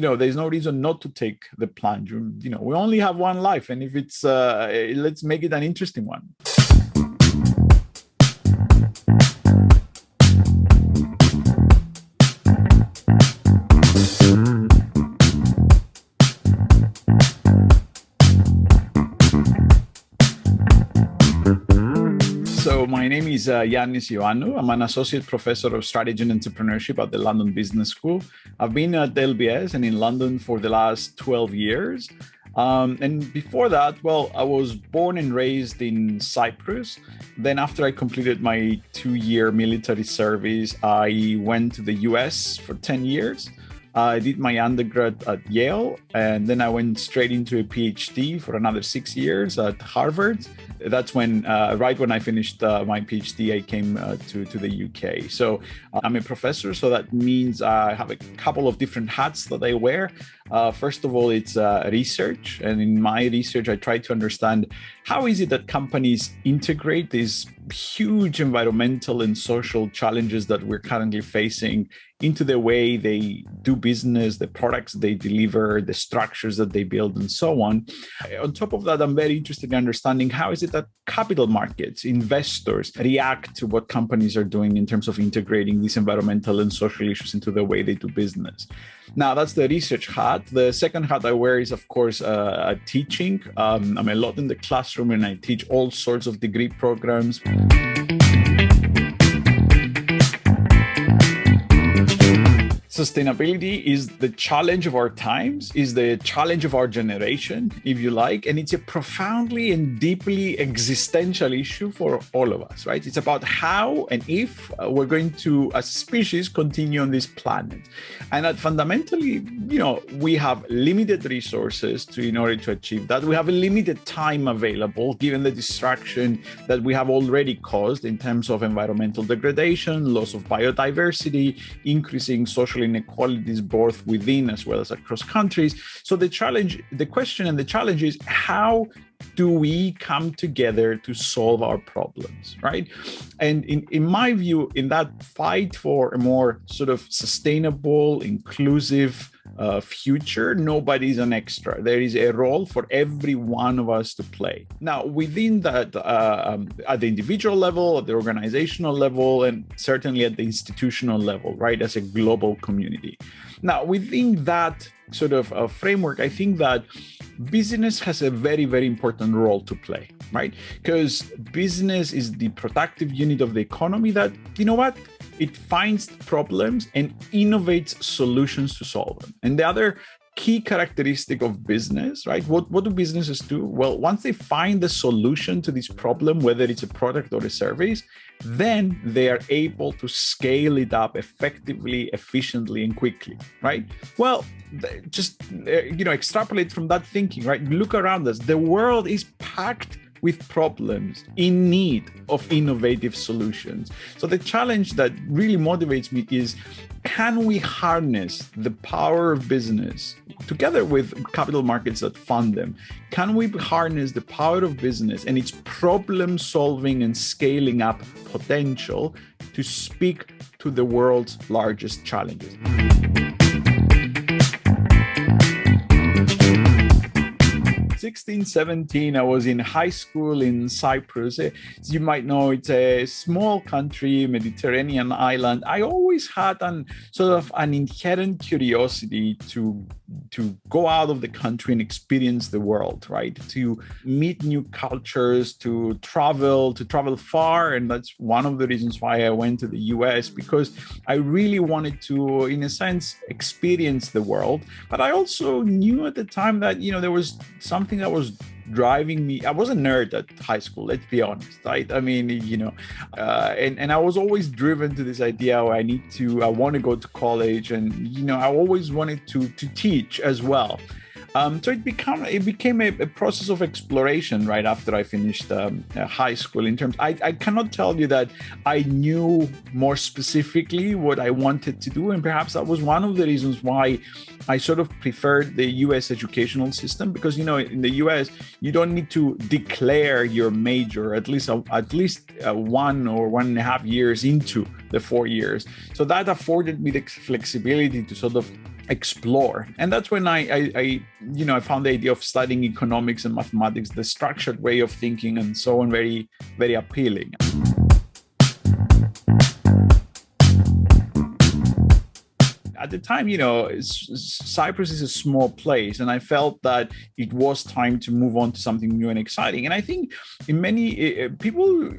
there's no reason not to take the plunge. We only have one life, and if it's let's make it an interesting one. So my name is Yiannis Ioannou. I'm an associate professor of strategy and entrepreneurship at the London Business School. I've been at LBS and in London for the last 12 years. And before that, I was born and raised in Cyprus. Then after I completed my 2-year military service, I went to the US for 10 years. I did my undergrad at Yale, and then I went straight into a PhD for another 6 years at Harvard. That's when, right when I finished my PhD, I came to the UK. So I'm a professor, so that means I have a couple of different hats that I wear. First of all, it's research. And in my research, I try to understand how is it that companies integrate these huge environmental and social challenges that we're currently facing into the way they do business, the products they deliver, the structures that they build, and so on. On top of that, I'm very interested in understanding how is it that capital markets, investors react to what companies are doing in terms of integrating these environmental and social issues into the way they do business. Now, that's the research hat. The second hat I wear is, of course, teaching. I'm a lot in the classroom and I teach all sorts of degree programs. Sustainability is the challenge of our times, is the challenge of our generation, if you like, and it's a profoundly and deeply existential issue for all of us, right? It's about how and if we're going to, as a species, continue on this planet. And that fundamentally, we have limited resources in order to achieve that. We have a limited time available, given the destruction that we have already caused in terms of environmental degradation, loss of biodiversity, increasing social inequalities both within as well as across countries. So the question and the challenge is, how do we come together to solve our problems, right? And in my view, in that fight for a more sort of sustainable, inclusive future, nobody's an extra. There is a role for every one of us to play. Now, within that, at the individual level, at the organizational level, and certainly at the institutional level, right, as a global community. Now, within that sort of framework, I think that business has a very, very important role to play, right? Because business is the productive unit of the economy that, it finds problems and innovates solutions to solve them. And the other key characteristic of business, right? What do businesses do? Well, once they find the solution to this problem, whether it's a product or a service, then they are able to scale it up effectively, efficiently, and quickly, right? Well, just, extrapolate from that thinking, right? Look around us. The world is packed with problems in need of innovative solutions. So the challenge that really motivates me is, can we harness the power of business together with capital markets that fund them? Can we harness the power of business and its problem solving and scaling up potential to speak to the world's largest challenges? 16, 17, I was in high school in Cyprus. As you might know, it's a small country, Mediterranean island. I always had an inherent curiosity to go out of the country and experience the world, right? To meet new cultures, to travel far. And that's one of the reasons why I went to the US, because I really wanted to, in a sense, experience the world. But I also knew at the time that, there was something that was driving me. I was a nerd at high school, let's be honest, right? I mean, and I was always driven to this idea where I want to go to college, and, I always wanted to teach as well. So it became a process of exploration right after I finished high school. In terms, I cannot tell you that I knew more specifically what I wanted to do, and perhaps that was one of the reasons why I sort of preferred the US educational system, because in the US you don't need to declare your major at least 1 or 1.5 years into the 4 years. So that afforded me the flexibility to sort of explore. And that's when I found the idea of studying economics and mathematics, the structured way of thinking and so on, very, very appealing. At the time, Cyprus is a small place, and I felt that it was time to move on to something new and exciting. And I think in many people,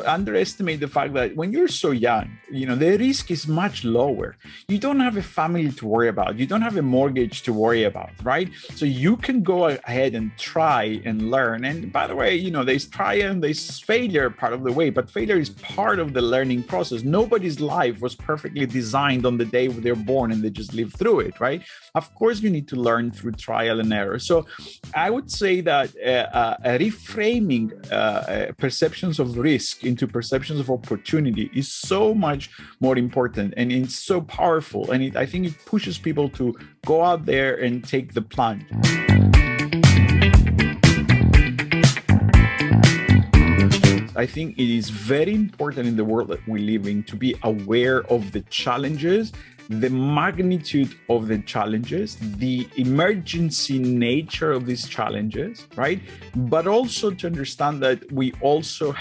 underestimate the fact that when you're so young, the risk is much lower. You don't have a family to worry about. You don't have a mortgage to worry about, right? So you can go ahead and try and learn. And by the way, there's try and there's failure part of the way, but failure is part of the learning process. Nobody's life was perfectly designed on the day they're born and they just live through it, right? Of course, you need to learn through trial and error. So I would say that reframing perceptions of risk into perceptions of opportunity is so much more important, and it's so powerful. And I think it pushes people to go out there and take the plunge. I think it is very important in the world that we live in to be aware of the challenges, the magnitude of the challenges, the emergency nature of these challenges, right? But also to understand that we also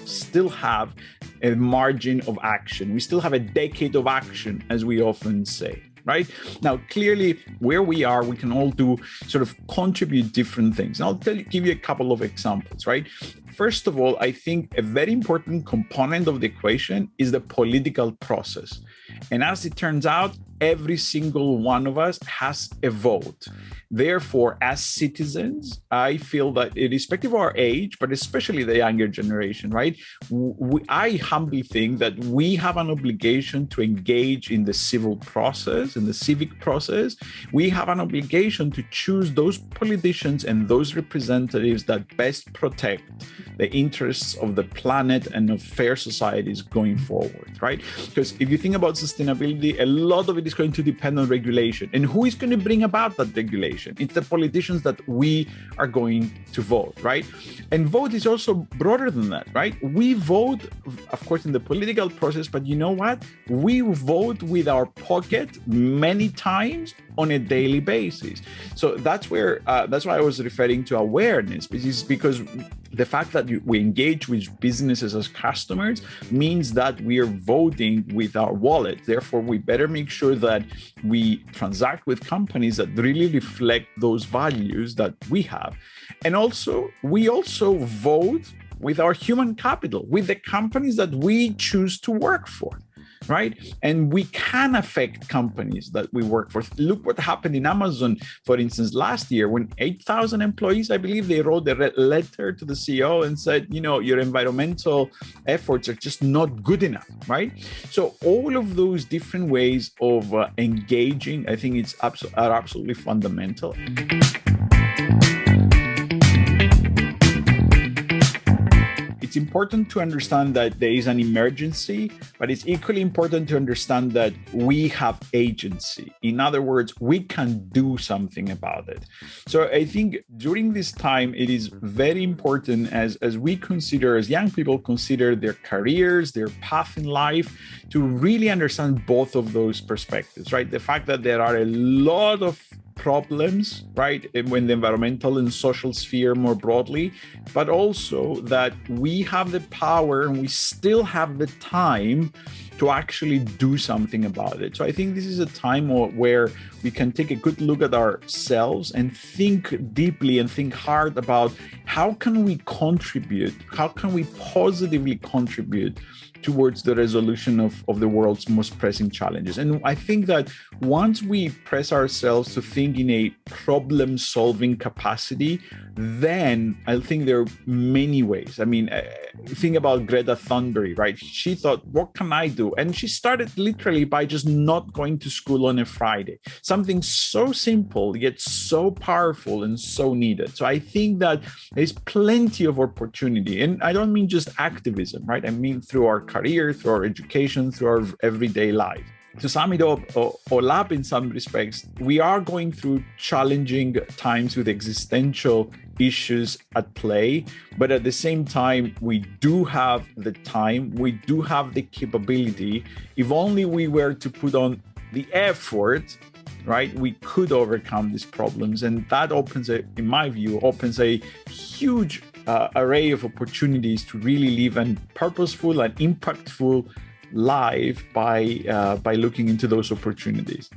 still have a margin of action. We still have a decade of action, as we often say. Right now, clearly, where we are, we can all do sort of contribute different things. And I'll give you a couple of examples, right? First of all, I think a very important component of the equation is the political process. And as it turns out, every single one of us has a vote. Therefore, as citizens, I feel that irrespective of our age, but especially the younger generation, right? I humbly think that we have an obligation to engage in the civil process, in the civic process. We have an obligation to choose those politicians and those representatives that best protect the interests of the planet and of fair societies going forward, right? Because if you think about sustainability, a lot of it is going to depend on regulation. And who is going to bring about that regulation? It's the politicians that we are going to vote, right? And vote is also broader than that, right? We vote, of course, in the political process, but you know what? We vote with our pocket many times on a daily basis. So that's why I was referring to awareness, because the fact that we engage with businesses as customers means that we are voting with our wallet. Therefore, we better make sure that we transact with companies that really reflect those values that we have. And we also vote with our human capital, with the companies that we choose to work for. Right? And we can affect companies that we work for. Look what happened in Amazon, for instance, last year when 8,000 employees, I believe, they wrote a letter to the CEO and said, your environmental efforts are just not good enough, right? So all of those different ways of engaging, I think are absolutely fundamental. It's important to understand that there is an emergency, but it's equally important to understand that we have agency. In other words, we can do something about it. So I think during this time, it is very important as young people consider their careers, their path in life, to really understand both of those perspectives, right? The fact that there are a lot of problems, right, in the environmental and social sphere more broadly, but also that we have the power and we still have the time to actually do something about it. So I think this is a time where we can take a good look at ourselves and think deeply and think hard about how can we contribute, how can we positively contribute towards the resolution of the world's most pressing challenges. And I think that once we press ourselves to think in a problem-solving capacity, then I think there are many ways. I mean, think about Greta Thunberg, right? She thought, what can I do? And she started literally by just not going to school on a Friday. Something so simple, yet so powerful and so needed. So I think that there's plenty of opportunity. And I don't mean just activism, right? I mean through our career, through our education, through our everyday life. To sum it all up in some respects, we are going through challenging times with existential issues at play, but at the same time, we do have the time, we do have the capability. If only we were to put on the effort right? We could overcome these problems. And that in my view, opens a huge array of opportunities to really live a purposeful and impactful life by looking into those opportunities.